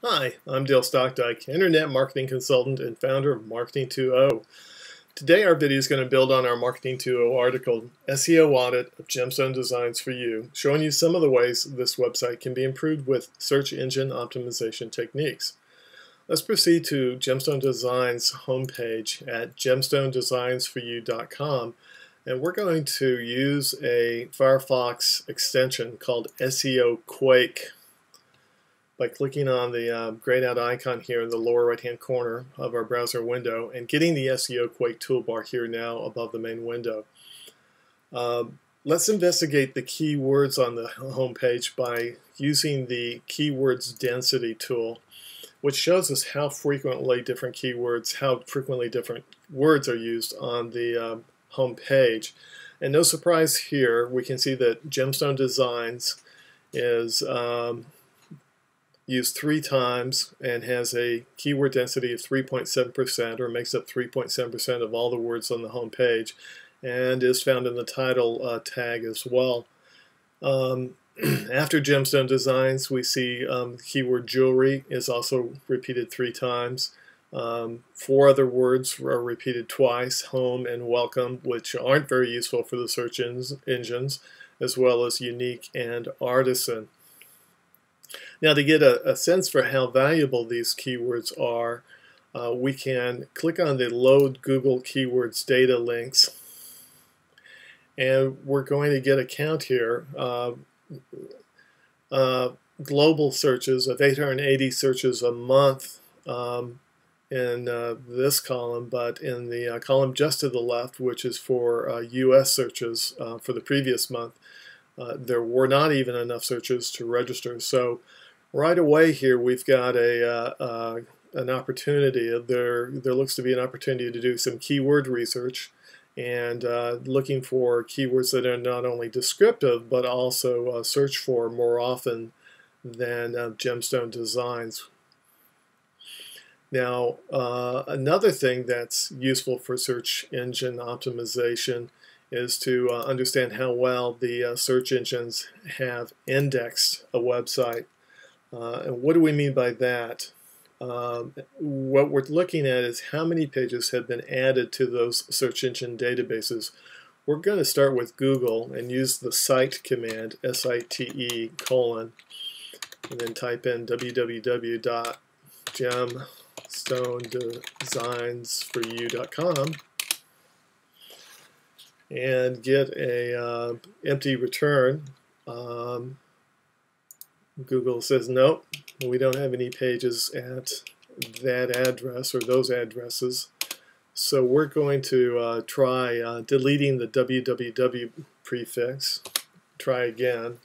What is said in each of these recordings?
Hi, I'm Dale Stockdyke, Internet Marketing Consultant and founder of Marketing 2.0. Today our video is going to build on our Marketing 2.0 article, SEO Audit of Gemstone Designs for You, showing you some of the ways this website can be improved with search engine optimization techniques. Let's proceed to Gemstone Designs homepage at gemstonedesignsforyou.com, and we're going to use a Firefox extension called SEO Quake by clicking on the grayed out icon here in the lower right hand corner of our browser window and getting the SEO Quake toolbar here now above the main window. Let's investigate the keywords on the home page by using the keywords density tool, which shows us how frequently different words are used on the home page. And no surprise here, we can see that Gemstone Designs is used 3 times and has a keyword density of 3.7%, or makes up 3.7% of all the words on the home page, and is found in the title tag as well. After Gemstone Designs, we see the keyword jewelry is also repeated 3 times. 4 other words are repeated twice, home and welcome, which aren't very useful for the search engines, as well as unique and artisan. Now, to get a sense for how valuable these keywords are, we can click on the Load Google Keywords Data links, and we're going to get a count here. Global searches of 880 searches a month in this column, but in the column just to the left, which is for US searches for the previous month, there were not even enough searches to register. So right away here we've got an opportunity. There looks to be an opportunity to do some keyword research and looking for keywords that are not only descriptive but also search for more often than Gemstone Designs. Now, another thing that's useful for search engine optimization is to understand how well the search engines have indexed a website. And what do we mean by that? What we're looking at is how many pages have been added to those search engine databases. We're going to start with Google and use the cite command, SITE:, and then type in www.gemstonedesignsforyou.com and get a empty return. Google says nope, we don't have any pages at that address or those addresses. So we're going to try deleting the www prefix. Try again.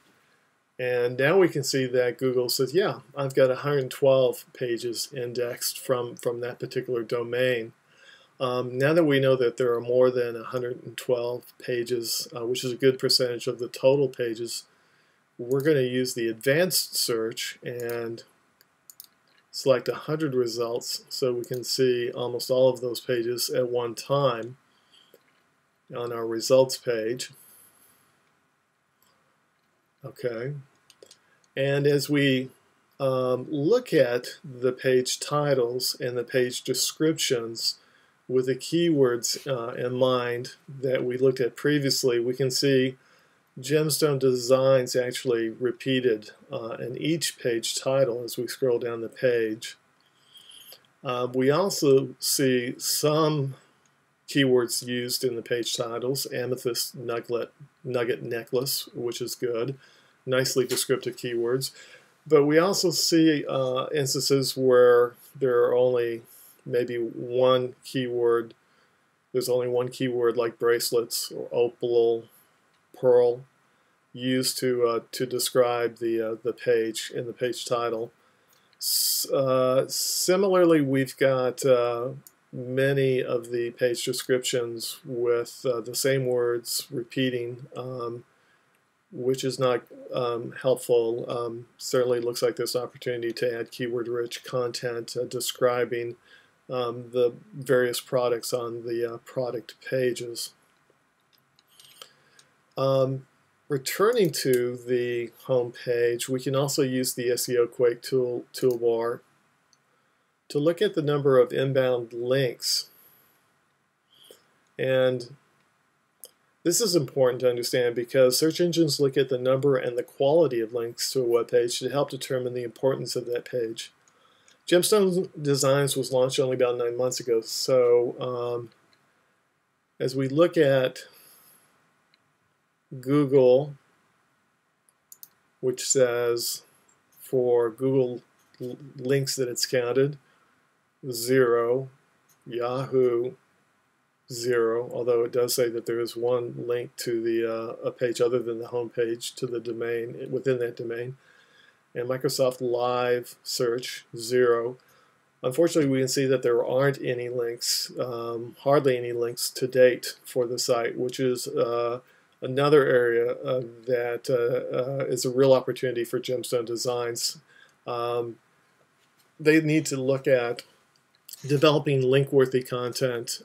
And now we can see that Google says, yeah, I've got 112 pages indexed from that particular domain. Now that we know that there are more than 112 pages, which is a good percentage of the total pages, we're going to use the advanced search and select 100 results so we can see almost all of those pages at one time on our results page. Okay, and as we look at the page titles and the page descriptions with the keywords in mind that we looked at previously, we can see Gemstone Designs actually repeated in each page title as we scroll down the page. We also see some keywords used in the page titles, amethyst nugget necklace, which is good, nicely descriptive keywords. But we also see instances where there are only maybe one keyword. There's only one keyword like bracelets or opal, pearl, used to describe the page in the page title. Similarly, we've got many of the page descriptions with the same words repeating, which is not helpful. Certainly looks like there's an opportunity to add keyword-rich content describing the various products on the product pages. Returning to the home page, we can also use the SEO Quake toolbar to look at the number of inbound links. And this is important to understand because search engines look at the number and the quality of links to a web page to help determine the importance of that page. Gemstone Designs was launched only about 9 months ago, so as we look at Google, which says for Google links that it's counted, 0, Yahoo, 0, although it does say that there is one link to the a page other than the home page to the domain within that domain, and Microsoft Live search, 0. Unfortunately, we can see that there aren't any links, hardly any links to date for the site, which is another area that is a real opportunity for Gemstone Designs. They need to look at developing link-worthy content,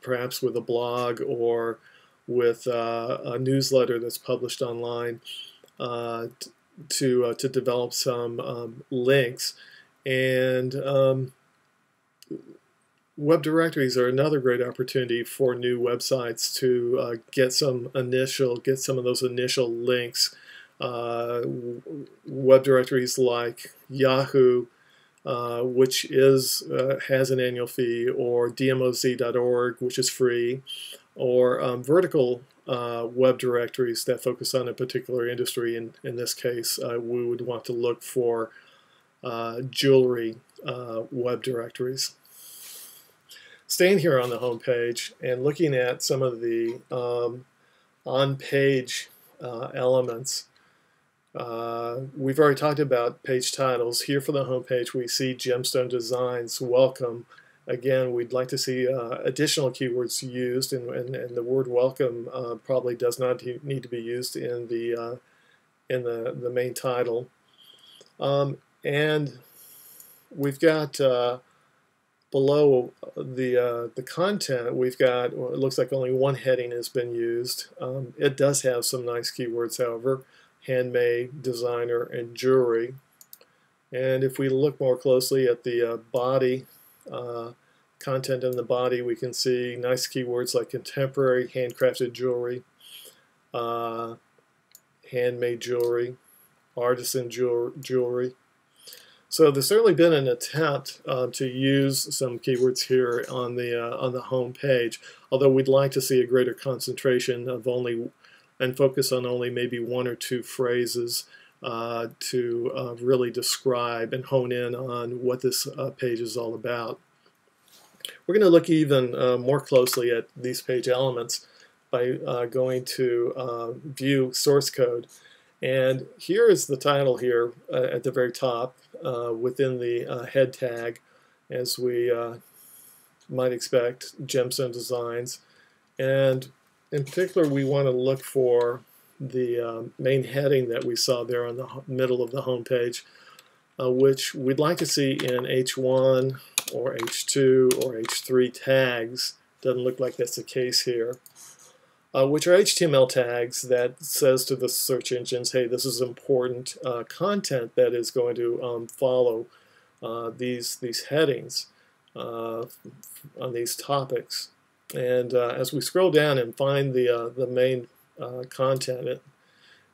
perhaps with a blog or with a newsletter that's published online, to develop some links. And web directories are another great opportunity for new websites to get some of those initial links. Web directories like Yahoo, which has an annual fee, or dmoz.org, which is free, or vertical web directories that focus on a particular industry. In this case, we would want to look for jewelry web directories. Staying here on the home page and looking at some of the on-page elements. We've already talked about page titles. Here for the home page, we see Gemstone Designs Welcome. Again, we'd like to see additional keywords used, and the word welcome probably does not need to be used in the main title. And we've got below the content, we've got, well, it looks like only one heading has been used. It does have some nice keywords, however: handmade, designer, and jewelry. And if we look more closely at the body, content in the body, we can see nice keywords like contemporary, handcrafted jewelry, handmade jewelry, artisan jewelry. So there's certainly been an attempt to use some keywords here on the home page, although we'd like to see a greater concentration of and focus on only maybe 1 or 2 phrases to really describe and hone in on what this page is all about. We're going to look even more closely at these page elements by going to View Source Code. And here is the title here at the very top within the head tag, as we might expect, Gemstone Designs. And in particular, we want to look for the main heading that we saw there on the middle of the home page, which we'd like to see in H1 or H2 or H3 tags. Doesn't look like that's the case here. Which are HTML tags that says to the search engines, hey, this is important content that is going to follow these headings on these topics. And as we scroll down and find the main content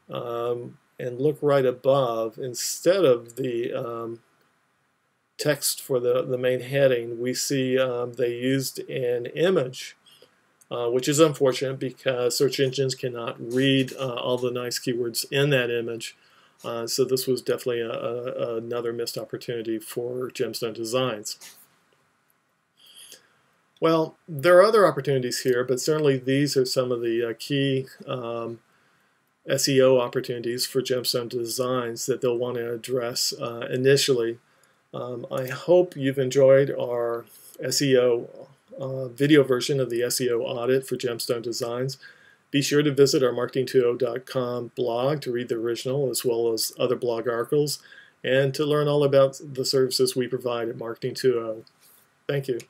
and look right above, instead of the text for the main heading, we see they used an image. Which is unfortunate because search engines cannot read all the nice keywords in that image. So this was definitely another missed opportunity for Gemstone Designs. Well, there are other opportunities here, but certainly these are some of the key SEO opportunities for Gemstone Designs that they'll want to address initially. I hope you've enjoyed our SEO video version of the SEO audit for Gemstone Designs. Be sure to visit our marketing20.com blog to read the original as well as other blog articles and to learn all about the services we provide at Marketing 2.0. Thank you.